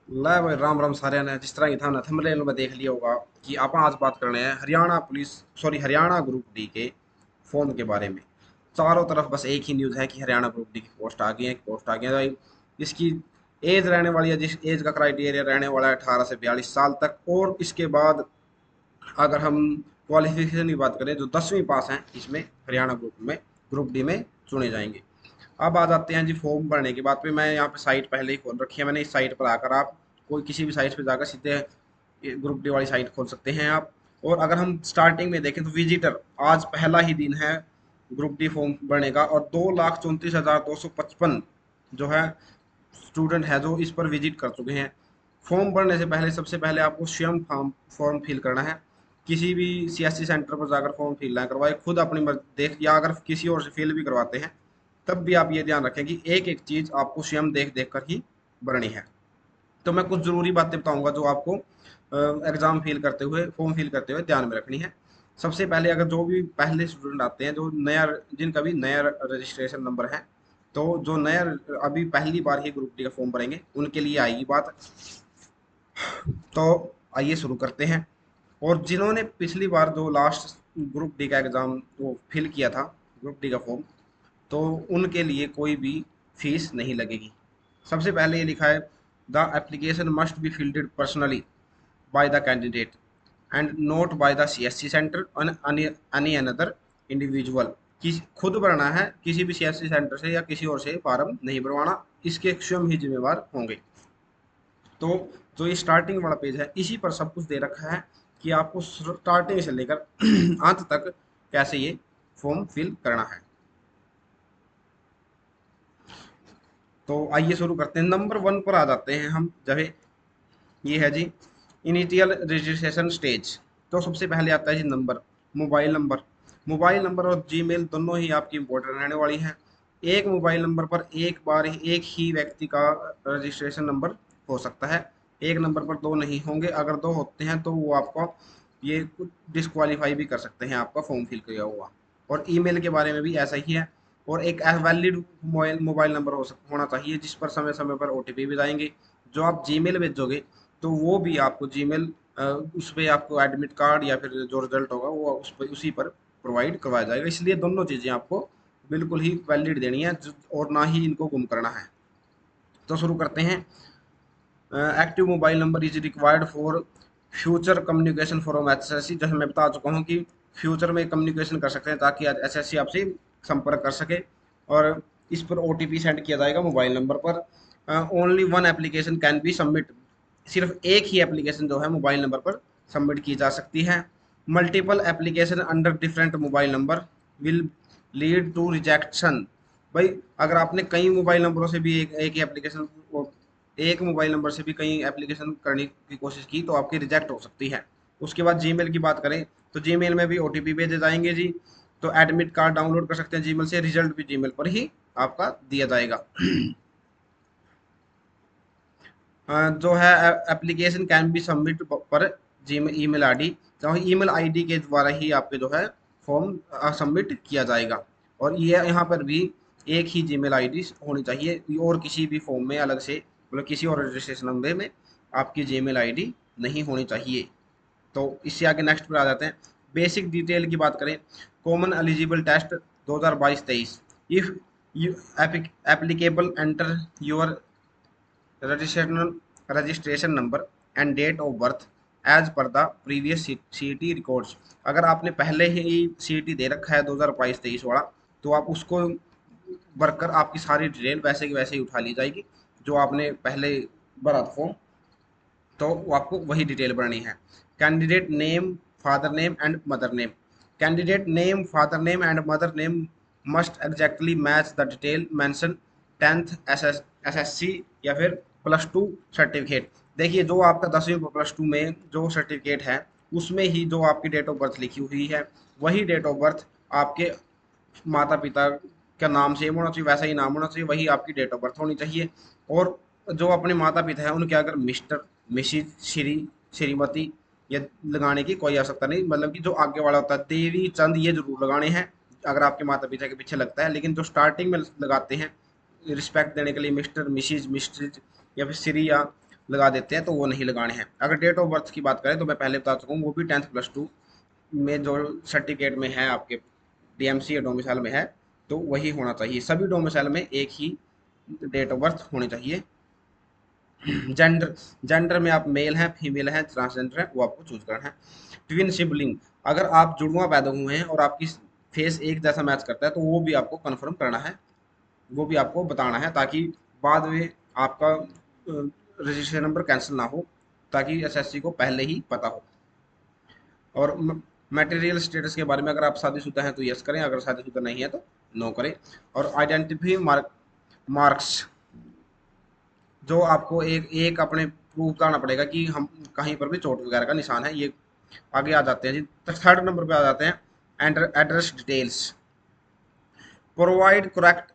ला भाई राम राम सारे ने जिस तरह की था ना थंबनेल में देख लिया होगा कि आप आज बात करने हैं Haryana police sorry Haryana group D के फॉर्म के बारे में। चारों तरफ बस एक ही न्यूज़ है कि हरियाणा ग्रुप डी की पोस्ट आ गई है, पोस्ट आ गई है भाई। इसकी एज रहने वाली है, जिस एज का क्राइटेरिया रहने वाला है 18 से 42 साल तक। और इसके बाद अगर हम क्वालिफिकेशन की बात करें, जो 10वीं पास हैं इसमें हरियाणा ग्रुप डी में चुने जाएंगे। अब आ जाते हैं जी फॉर्म भरने की बात पे। मैं यहाँ पे साइट पहले ही खोल रखी है मैंने। इस साइट पर आकर आप कोई किसी भी साइट पे जाकर सीधे ग्रुप डी वाली साइट खोल सकते हैं आप। और अगर हम स्टार्टिंग में देखें तो विजिटर आज पहला ही दिन है ग्रुप डी फॉर्म भरने का, और 2,34,255 जो है स्टूडेंट है जो इस पर विजिट कर चुके हैं। फॉर्म भरने से पहले सबसे पहले आपको स्वयं फॉर्म फॉर्म फिल करना है। किसी भी सीएससी सेंटर पर जाकर फॉर्म फिल ना करवाए, खुद अपनी मर्जी देख, या अगर किसी और से फिल भी करवाते हैं तब भी आप ये ध्यान रखें कि एक एक चीज आपको स्वयं देख देख कर ही भरनी है। तो मैं कुछ जरूरी बातें बताऊंगा जो आपको एग्जाम फिल करते हुए फॉर्म फिल करते हुए ध्यान में रखनी है। सबसे पहले अगर जो भी पहले स्टूडेंट आते हैं, जो नया जिनका भी नया रजिस्ट्रेशन नंबर है, तो जो नया अभी पहली बार ही ग्रुप डी का फॉर्म भरेंगे उनके लिए आएगी बात। तो आइए शुरू करते हैं। और जिन्होंने पिछली बार जो लास्ट ग्रुप डी का एग्ज़ाम वो फिल किया था, ग्रुप डी का फॉर्म, तो उनके लिए कोई भी फीस नहीं लगेगी। सबसे पहले ये लिखा है, the application must be filled personally by the candidate and note by the CSC centre और एनी अनदर इंडिविजुअल। किसी खुद भरना है, किसी भी सीएससी सेंटर से या किसी और से फार्म नहीं भरवाना, इसके स्वयं ही जिम्मेवार होंगे। तो जो ये स्टार्टिंग वाला पेज है इसी पर सब कुछ दे रखा है कि आपको स्टार्टिंग से लेकर अंत तक कैसे ये फॉर्म फिल करना है। तो आइए शुरू करते हैं। नंबर वन पर आ जाते हैं हम। जब ये है जी इनिशियल रजिस्ट्रेशन स्टेज, तो सबसे पहले आता है जी नंबर, मोबाइल नंबर। मोबाइल नंबर और जीमेल दोनों ही आपकी इम्पोर्टेंट रहने वाली हैं। एक मोबाइल नंबर पर एक बार एक ही व्यक्ति का रजिस्ट्रेशन नंबर हो सकता है। एक नंबर पर दो नहीं होंगे। अगर दो होते हैं तो वो आपका ये डिस्क्वालीफाई भी कर सकते हैं आपका फॉर्म फिल किया हुआ। और ईमेल के बारे में भी ऐसा ही है। और एक वैलिड मोबाइल मोबाइल नंबर होना चाहिए जिस पर समय समय पर ओटीपी भी जाएंगे। जो आप जीमेल भेजोगे तो वो भी आपको जीमेल उस पर आपको एडमिट कार्ड या फिर जो रिजल्ट होगा वो उस पर उसी पर प्रोवाइड करवाया जाएगा। इसलिए दोनों चीज़ें आपको बिल्कुल ही वैलिड देनी है, और ना ही इनको गुम करना है। तो शुरू करते हैं। Active mobile number is required for future communication from SSC. जैसे मैं बता चुका हूँ कि फ्यूचर में कम्युनिकेशन कर सकते हैं ताकि एसएससी आपसे संपर्क कर सके। और इस पर ओटीपी सेंड किया जाएगा मोबाइल नंबर पर। Only one application can be submit. सिर्फ एक ही एप्लीकेशन जो है मोबाइल नंबर पर सबमिट की जा सकती है। Multiple application under different mobile number will lead to rejection. भाई अगर आपने कई मोबाइल नंबरों से भी एक ही एप्लीकेशन, एक मोबाइल नंबर से भी कई एप्लीकेशन करने की कोशिश की तो आपकी रिजेक्ट हो सकती है। उसके बाद जीमेल की बात करें तो जीमेल में भी ओटीपी भेजे जाएंगे जी। तो एडमिट कार्ड डाउनलोड कर सकते हैं जीमेल से, रिजल्ट भी जीमेल पर ही आपका दिया जाएगा। जो है एप्लीकेशन कैन बी सबमिट पर जी ईमेल आईडी, तो ईमेल आईडी के द्वारा ही आपके जो है फॉर्म सबमिट किया जाएगा। और ये यहाँ पर भी एक ही जीमेल आईडी होनी चाहिए, और किसी भी फॉर्म में अलग से मतलब किसी और रजिस्ट्रेशन नंबर में आपकी जीमेल आईडी नहीं होनी चाहिए। तो इससे आगे नेक्स्ट पर आ जाते हैं। बेसिक डिटेल की बात करें, common eligible test 2022-23, if applicable enter your registration registration number and date of birth as per the previous CET records. अगर आपने पहले ही सीईटी दे रखा है 2022-23 वाला, तो आप उसको भरकर आपकी सारी डिटेल वैसे की वैसे ही उठा ली जाएगी जो आपने पहले भरा था फॉर्म। तो वो आपको वही डिटेल भरनी है। Candidate name, father name and mother name. Candidate name, father name and mother name must exactly match the detail mention 10th SSC या फिर +2 सर्टिफिकेट। देखिए जो आपका 10वीं +2 में जो सर्टिफिकेट है उसमें ही जो आपकी डेट ऑफ बर्थ लिखी हुई है वही डेट ऑफ बर्थ आपके माता पिता का नाम सेम होना चाहिए, वैसा ही नाम होना चाहिए, वही आपकी डेट ऑफ बर्थ होनी चाहिए। और जो अपने माता पिता हैं उनके अगर मिस्टर, मिसिज, श्री, श्रीमती ये लगाने की कोई आवश्यकता नहीं। मतलब कि जो आगे वाला होता है देवी चंद ये जरूर लगाने हैं अगर आपके माता पिता के पीछे लगता है। लेकिन जो स्टार्टिंग में लगाते हैं रिस्पेक्ट देने के लिए मिस्टर, मिसिज, मिस्ट्रिज या फिर श्री या लगा देते हैं तो वो नहीं लगाने हैं। अगर डेट ऑफ बर्थ की बात करें तो मैं पहले बता चुका हूँ, वो भी 10th+2 में जो सर्टिफिकेट में है आपके डीएमसी या डोमिसाइल में है तो वही होना चाहिए। सभी डोमिसाइल में एक ही डेट ऑफ बर्थ होनी चाहिए। जेंडर, जेंडर में आप मेल हैं, फीमेल हैं, ट्रांसजेंडर हैं, वो आपको चूज करना है। ट्विन सिबलिंग, अगर आप जुड़वा पैदा हुए हैं और आपकी फेस एक जैसा मैच करता है तो वो भी आपको कन्फर्म करना है, वो भी आपको बताना है, ताकि बाद में आपका रजिस्ट्रेशन नंबर कैंसिल ना हो, ताकि एसएससी को पहले ही पता हो। और मटेरियल स्टेटस के बारे में, अगर आप शादीशुदा हैं तो यस करें, अगर शादीशुदा नहीं है तो नो करें। और आइडेंटिफी मार्क्स, जो आपको एक एक अपने प्रूफ करना पड़ेगा कि हम कहीं पर भी चोट वगैरह का निशान है, ये आगे आ जाते हैं जी। थर्ड नंबर पे आ जाते हैं एड्रेस डिटेल्स। प्रोवाइड करेक्ट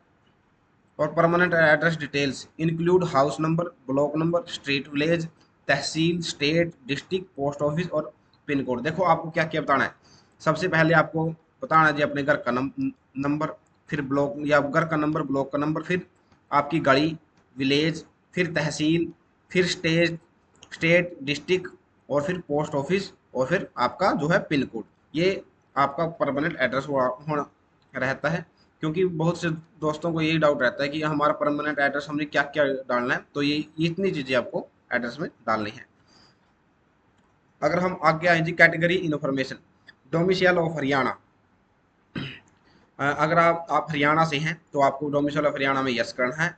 और permanent address details include house number, block number, street, village, tehsil, state, district, post office और पिन कोड। देखो आपको क्या क्या बताना है। सबसे पहले आपको बताना है जी अपने घर का नंबर, फिर ब्लॉक या घर का नंबर, ब्लॉक का नंबर, फिर आपकी गली, विलेज, फिर तहसील, फिर स्टेट, डिस्ट्रिक्ट और फिर पोस्ट ऑफिस और फिर आपका जो है पिन कोड। ये आपका परमानेंट एड्रेस होना रहता है। क्योंकि बहुत से दोस्तों को यही डाउट रहता है कि हमारा परमानेंट एड्रेस हमने क्या क्या डालना है, तो ये इतनी चीज़ें आपको एड्रेस में डालनी है। अगर हम आगे आए जी category information, domicile of Haryana. अगर आप हरियाणा से हैं तो आपको डोमिसाइल ऑफ हरियाणा में यस करना है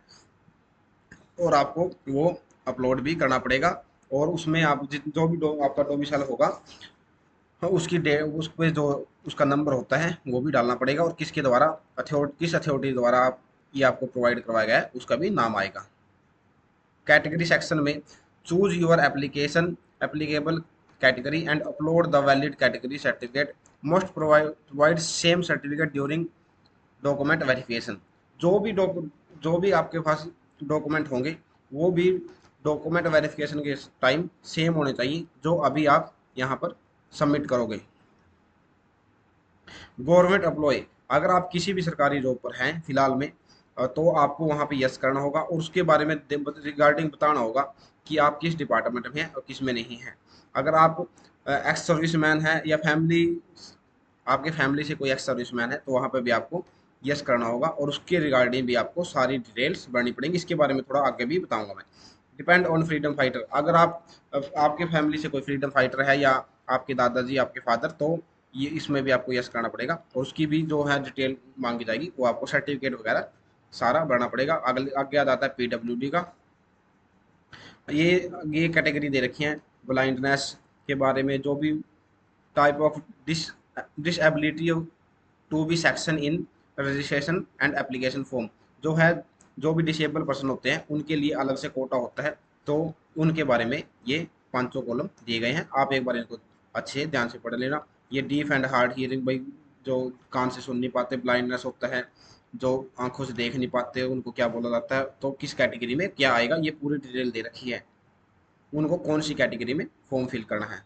और आपको वो अपलोड भी करना पड़ेगा। और उसमें आप जो भी आपका डोमिसाइल होगा, हाँ, उसकी डे उस पे जो उसका नंबर होता है वो भी डालना पड़ेगा, और किसके द्वारा किस अथॉरिटी द्वारा आप ये आपको प्रोवाइड करवाया गया है उसका भी नाम आएगा। कैटेगरी सेक्शन में choose your application applicable category and upload the valid category certificate, most provide same certificate during document verification. जो भी जो भी आपके पास डॉक्यूमेंट होंगे वो भी डॉक्यूमेंट वेरिफिकेशन के टाइम सेम होने चाहिए जो अभी आप यहाँ पर सबमिट करोगे। गवर्नमेंट एम्प्लॉय, अगर आप किसी भी सरकारी जॉब पर हैं फिलहाल में, तो आपको वहाँ पे यस करना होगा और उसके बारे में रिगार्डिंग बताना होगा कि आप किस डिपार्टमेंट में हैं और किस में नहीं हैं। अगर आप एक्स सर्विसमैन हैं या फैमिली, आपके फैमिली से कोई एक्स सर्विसमैन है तो वहाँ पे भी आपको यस करना होगा और उसके रिगार्डिंग भी आपको सारी डिटेल्स भरनी पड़ेंगी। इसके बारे में थोड़ा आगे भी बताऊंगा मैं। डिपेंड ऑन फ्रीडम फाइटर, अगर आप आपके फैमिली से कोई फ्रीडम फाइटर है या आपके दादाजी, आपके फादर, तो ये इसमें भी आपको यस करना पड़ेगा और उसकी भी जो है डिटेल मांगी जाएगी, वो आपको सर्टिफिकेट वगैरह सारा भरना पड़ेगा। अगले आगे आ जाता है पीडब्ल्यूडी का। ये ये कैटेगरी दे रखी है ब्लाइंडनेस के बारे में, जो भी type of disability to be section in registration and application form, जो है जो भी डिसेबल पर्सन होते हैं उनके लिए अलग से कोटा होता है, तो उनके बारे में ये पांचों कॉलम दिए गए हैं। आप एक बार इनको अच्छे ध्यान से पढ़ लेना। ये डीफ एंड हार्ड हियरिंग, भाई जो कान से सुन नहीं पाते, ब्लाइंडनेस होता है, जो आंखों से देख नहीं पाते, उनको क्या बोला जाता है, तो किस कैटेगरी में क्या आएगा, ये पूरी डिटेल दे रखी है, उनको कौन सी कैटेगरी में फॉर्म फिल करना है।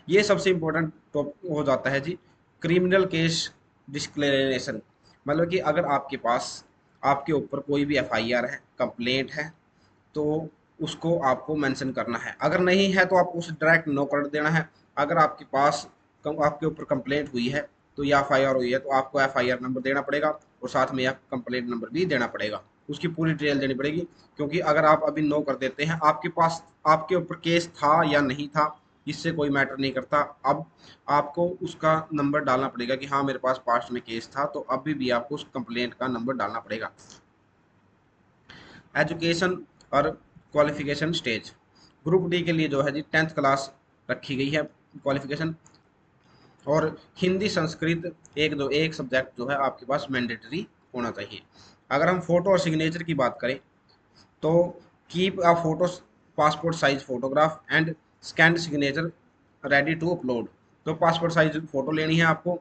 ये सबसे इम्पोर्टेंट टॉपिक हो जाता है जी क्रिमिनल केस डिस्क्लेरेशन। मतलब कि अगर आपके पास आपके ऊपर कोई भी एफआईआर है, कंप्लेंट है, तो उसको आपको मेंशन करना है। अगर नहीं है तो आप उसे डायरेक्ट नो कर देना है। अगर आपके पास आपके ऊपर कंप्लेंट हुई है तो या एफआईआर हुई है तो आपको एफआईआर नंबर देना पड़ेगा और साथ में आप कंप्लेंट नंबर भी देना पड़ेगा, उसकी पूरी डिटेल देनी पड़ेगी। क्योंकि अगर आप अभी नो कर देते हैं, आपके पास आपके ऊपर केस था या नहीं था इससे कोई मैटर नहीं करता। अब आपको उसका नंबर डालना पड़ेगा कि हाँ मेरे पास पास्ट में केस था, तो अभी भी आपको उस कंप्लेंट का नंबर डालना पड़ेगा। एजुकेशन और क्वालिफिकेशन स्टेज, ग्रुप डी के लिए जो है जी 10th क्लास रखी गई है क्वालिफिकेशन, और हिंदी संस्कृत एक सब्जेक्ट जो है आपके पास मैंडेटरी होना चाहिए। अगर हम फोटो और सिग्नेचर की बात करें तो keep a photo passport size photograph and scanned signature ready to upload. तो पासपोर्ट साइज फोटो लेनी है आपको,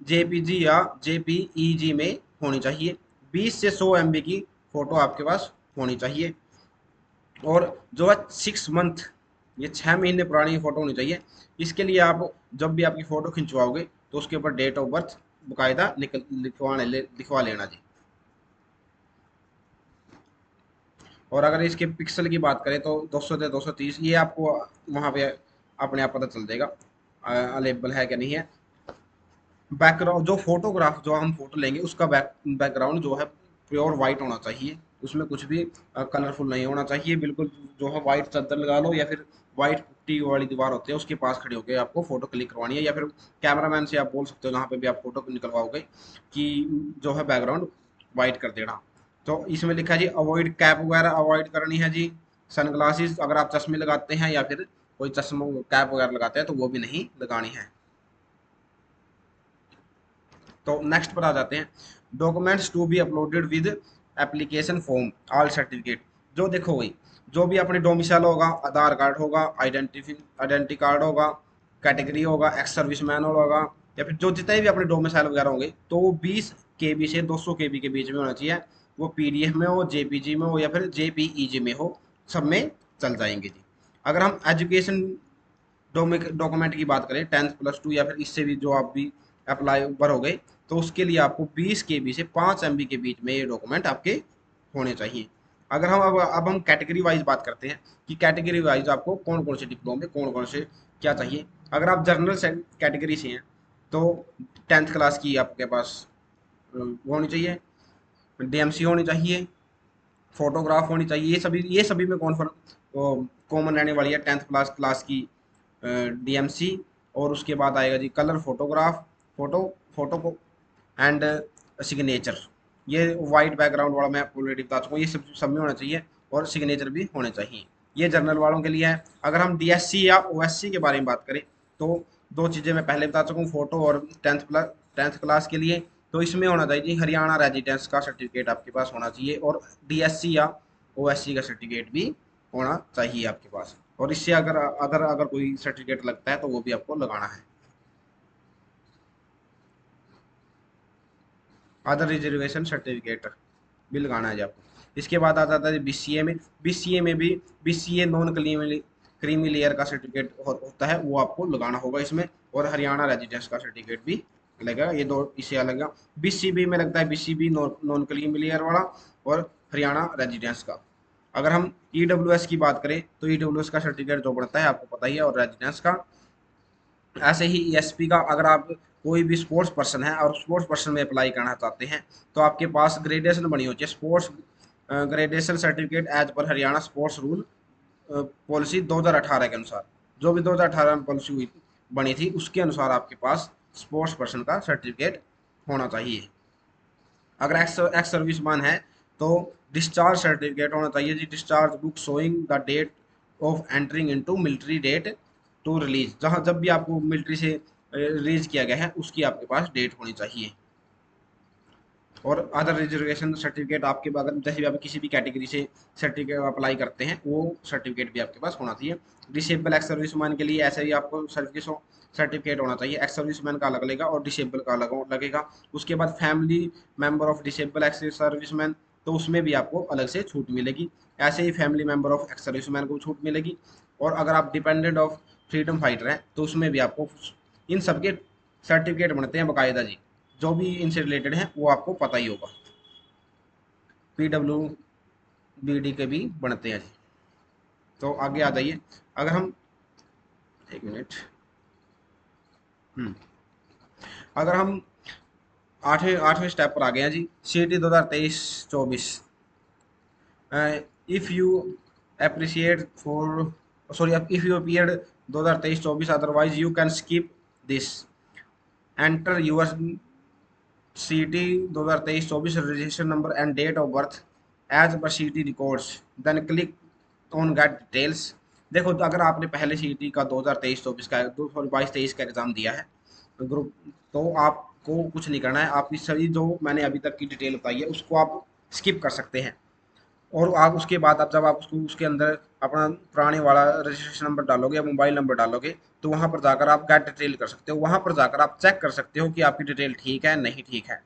जेपीजी या जेपीईजी में होनी चाहिए। 20 से 100 MB की फ़ोटो आपके पास होनी चाहिए। और जो है 6 मंथ, ये 6 महीने पुरानी फ़ोटो होनी चाहिए। इसके लिए आप जब भी आपकी फ़ोटो खिंचवाओगे तो उसके ऊपर डेट ऑफ बर्थ बाकायदा लिखवा लेना जी। और अगर इसके पिक्सल की बात करें तो 200 से 230, ये आपको वहाँ पे अपने आप पता चल जाएगा अवेलेबल है कि नहीं है। बैकग्राउंड जो फोटोग्राफ जो हम फोटो लेंगे उसका बैकग्राउंड जो है प्योर वाइट होना चाहिए, उसमें कुछ भी कलरफुल नहीं होना चाहिए, बिल्कुल जो है वाइट चादर लगा लो या फिर वाइट पुट्टी वाली दीवार होती है उसके पास खड़े होकर आपको फोटो क्लिक करवानी है, या फिर कैमरामैन से आप बोल सकते हो जहाँ पे भी आप फोटो निकलवाओगे कि जो है बैकग्राउंड वाइट कर देना। तो इसमें लिखा है जी अवॉइड कैप वगैरह अवॉइड करनी है जी, सनग्लासेस अगर आप चश्मे लगाते हैं या फिर कोई चश्मा कैप वगैरह लगाते हैं तो वो भी नहीं लगानी है। तो नेक्स्ट पर आ जाते हैं, documents to be uploaded with application form all certificate. जो देखो भाई, जो भी अपने डोमिसाइल होगा, आधार कार्ड होगा, आइडेंटिटी कार्ड होगा, कैटेगरी होगा, एक्स सर्विसमैन होगा, या फिर जो जितने भी अपने डोमिसाइल वगैरह होंगे तो वो 20 KB से 200 KB के बीच में होना चाहिए। वो PDF में हो, JPG में हो या फिर JPEG में हो, सब में चल जाएंगे जी। अगर हम एजुकेशन डॉक्यूमेंट की बात करें 10th+2 या फिर इससे भी जो आप भी अप्लाई भरोगे तो उसके लिए आपको 20 KB से 5 MB के बीच में ये डॉक्यूमेंट आपके होने चाहिए। अगर हम अब हम कैटेगरी वाइज बात करते हैं कि कैटेगरी वाइज आपको कौन कौन से डिप्लोमे कौन कौन से क्या चाहिए। अगर आप जनरल कैटेगरी से हैं तो 10th क्लास की आपके पास वो होनी चाहिए, DMC होनी चाहिए, फोटोग्राफ होनी चाहिए, ये सभी में कौन कॉमन रहने वाली है 10th क्लास क्लास की DMC। और उसके बाद आएगा जी कलर फोटोग्राफ, फोटो फोटो को एंड सिग्नेचर। ये वाइट बैकग्राउंड वाला मैं आपको ऑलरेडी बता चुका हूँ, ये सब में होना चाहिए और सिग्नेचर भी होने चाहिए। ये जर्नल वालों के लिए है। अगर हम DSC या OSC के बारे में बात करें तो दो चीज़ें मैं पहले बता चुका हूँ, फोटो और 10th क्लास के लिए। तो इसमें होना चाहिए जी हरियाणा रेजिडेंस का सर्टिफिकेट आपके पास होना चाहिए, और DSC या OSC का सर्टिफिकेट भी होना चाहिए आपके पास। और इससे अगर अगर अगर कोई सर्टिफिकेट लगता है तो वो भी आपको लगाना है। अदर रिजर्वेशन सर्टिफिकेट भी लगाना है जी आपको। इसके बाद आ जाता है BCA में। BCA में भी BCA नॉन क्रीमी लेयर का सर्टिफिकेट होता है, वो आपको लगाना होगा इसमें। और हरियाणा रेजिडेंस का सर्टिफिकेट भी लगेगा, ये दो इससे अलग। BCB में लगता है BCB नॉन क्रीमी लेयर वाला और हरियाणा रेजिडेंस का। अगर हम EWS की बात करें तो EWS का सर्टिफिकेट जो बनता है आपको पता ही है, और रेजिडेंस का। ऐसे ही ESP का, अगर आप कोई भी स्पोर्ट्स पर्सन है और स्पोर्ट्स पर्सन में अप्लाई करना चाहते हैं तो आपके पास ग्रेडेशन बनी होती है, sports gradation certificate as per Haryana sports rule policy 2018 के अनुसार। जो भी 2018 में पॉलिसी हुई बनी थी उसके अनुसार आपके पास स्पोर्ट्स पर्सन का सर्टिफिकेट होना चाहिए। अगर एक्स सर्विसमैन है तो डिस्चार्ज सर्टिफिकेट होना चाहिए जी, discharge book showing the date of entering into military date to release. जहां जब भी आपको मिलिट्री से रिलीज किया गया है उसकी आपके पास डेट होनी चाहिए। और अदर रिजर्वेशन सर्टिफिकेट आपके अगर जैसे भी आप किसी भी कैटेगरी से सर्टिफिकेट अप्लाई करते हैं वो सर्टिफिकेट भी आपके पास होना चाहिए। डिसेबल एक्स सर्विसमैन के लिए ऐसे ही आपको सर्टिफिकेट होना चाहिए, एक्स सर्विसमैन का अलग लगेगा और डिसेबल का अलग लगेगा। उसके बाद family member of disable ex serviceman, तो उसमें भी आपको अलग से छूट मिलेगी। ऐसे ही family member of ex serviceman को छूट मिलेगी। और अगर आप डिपेंडेंट ऑफ फ्रीडम फाइटर हैं तो उसमें भी आपको इन सबके सर्टिफिकेट बनते हैं बाकायदा जी। जो भी इनसे रिलेटेड है वो आपको पता ही होगा, PWBD के भी बनते हैं जी। तो आगे आ जाइए। अगर हम एक मिनट, अगर हम आठवें आठवें स्टेप पर आ गए हैं जी, CET 2023-24। If you appreciate for sorry if you appeared 2023-24 otherwise you can skip this, enter your CET 2023-24 registration number and date of birth as per CET records, then click on get details. देखो तो अगर आपने पहले CET का 2023-24 का 2022-23 का exam दिया है ग्रुप, तो आपको कुछ नहीं करना है। आप इस सभी जो मैंने अभी तक की डिटेल बताई है उसको आप स्किप कर सकते हैं। और आप उसके बाद आप जब आप उसको उसके अंदर अपना पुराने वाला रजिस्ट्रेशन नंबर डालोगे या मोबाइल नंबर डालोगे तो वहाँ पर जाकर आप गेट डिटेल कर सकते हो। वहाँ पर जाकर आप चेक कर सकते हो कि आपकी डिटेल ठीक है नहीं ठीक है।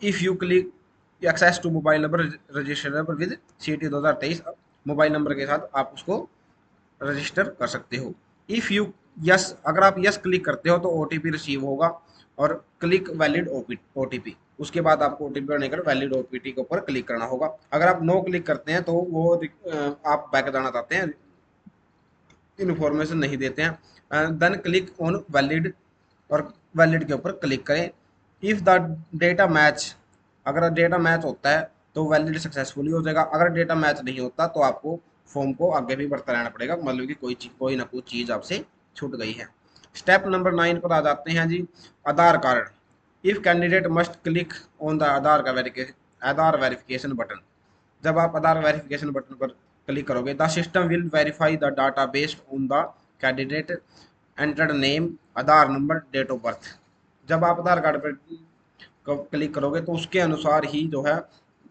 If you click access to mobile number register number with CET 2023, mobile number के साथ आप उसको रजिस्टर कर सकते हो। इफ़ यू यस, अगर आप यस क्लिक करते हो तो OTP रिसीव होगा और क्लिक वैलिड ओटीपी, उसके बाद आपको ओटीपी भरने कर वैलिड ओटीपी के ऊपर क्लिक करना होगा। अगर आप नो क्लिक करते हैं तो वो आप बैक जाना चाहते हैं, इन्फॉर्मेशन नहीं देते हैं, देन क्लिक ऑन वैलिड और वैलिड के ऊपर क्लिक करें। इफ़ द डेटा मैच, अगर डेटा मैच होता है तो वैलिड सक्सेसफुली हो जाएगा, अगर डेटा मैच नहीं होता तो आपको फॉर्म को आगे भी बढ़ता रहना पड़ेगा, मतलब कि कोई ना कोई चीज़ आपसे छूट गई है। स्टेप नंबर 9 पर आ जाते हैं जी, Aadhaar card. If candidate must click on the Aadhaar verification button. जब आप आधार वेरिफिकेशन बटन पर क्लिक करोगे, the system will verify the data based on the candidate entered name, Aadhaar number, date of birth. जब आप आधार कार्ड पर क्लिक करोगे तो उसके अनुसार ही जो है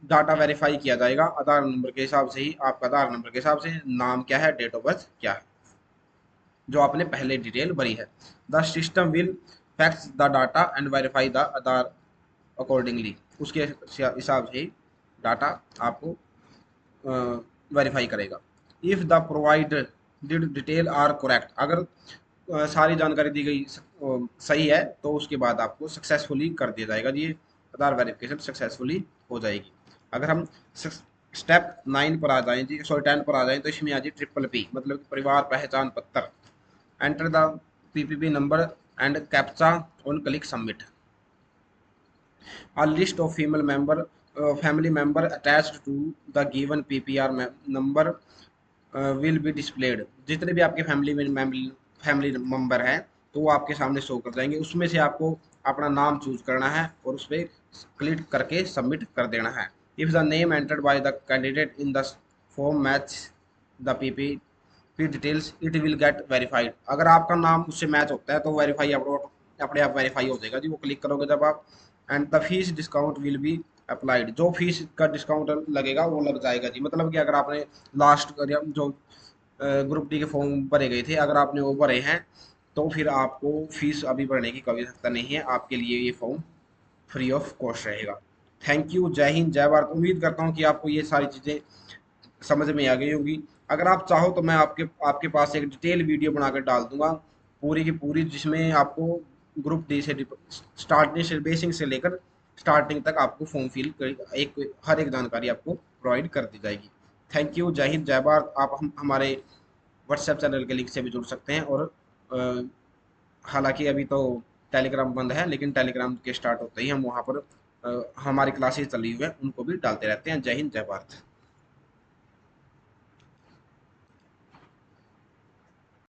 डाटा वेरीफाई किया जाएगा, आधार नंबर के हिसाब से ही, आपका आधार नंबर के हिसाब से नाम क्या है, डेट ऑफ बर्थ क्या है, जो आपने पहले डिटेल भरी है। The system will fax the data and verify the Aadhaar accordingly. उसके हिसाब से ही डाटा आपको वेरीफाई करेगा। If the provided detail are correct, अगर सारी जानकारी दी गई सही है तो उसके बाद आपको सक्सेसफुली कर दिया जाएगा जी, आधार वेरिफिकेशन सक्सेसफुली हो जाएगी। अगर हम स्टेप 9 पर आ जाएं जी, सॉरी 10 पर आ जाएं, तो इसमें आ जी ट्रिपल पी, मतलब कि परिवार पहचान पत्र। Enter the PPP number and captcha on click submit. A list of family member attached to the given PPR number will be displayed। जितने भी आपके फैमिली मेंबर हैं तो वो आपके सामने शो कर जाएंगे, उसमें से आपको अपना नाम चूज करना है और उस पर क्लिक करके सबमिट कर देना है। If the name entered by the candidate in the form match the PP details it will get verified. अगर आपका नाम उससे मैच होता है तो वेरीफाई अपने आप वेरीफाई हो जाएगा जी, वो क्लिक करोगे जब आप। And the fees discount will be applied, जो फीस का डिस्काउंट लगेगा वो लग जाएगा जी, मतलब कि अगर आपने लास्ट जो ग्रुप डी के फॉर्म भरे गए थे, अगर आपने वो भरे हैं तो फिर आपको फीस अभी भरने की कोई आवश्यकता नहीं है, आपके लिए ये फॉर्म फ्री ऑफ कॉस्ट रहेगा। थैंक यू, जय हिंद, जय भारत। उम्मीद करता हूँ कि आपको ये सारी चीज़ें समझ में आ गई होगी। अगर आप चाहो तो मैं आपके आपके पास एक डिटेल वीडियो बनाकर डाल दूंगा पूरी की पूरी, जिसमें आपको ग्रुप डी से स्टार्टिंग से बेसिक से लेकर स्टार्टिंग तक आपको फॉर्म फिल कर एक हर एक जानकारी आपको प्रोवाइड कर दी जाएगी। थैंक यू, जय हिंद, जय भारत। आप हमारे व्हाट्सएप चैनल के लिंक से भी जुड़ सकते हैं, और हालांकि अभी तो टेलीग्राम बंद है, लेकिन टेलीग्राम के स्टार्ट होते ही हम वहाँ पर हमारी क्लासेस चली हुई हैं उनको भी डालते रहते हैं। जय हिंद, जय भारत।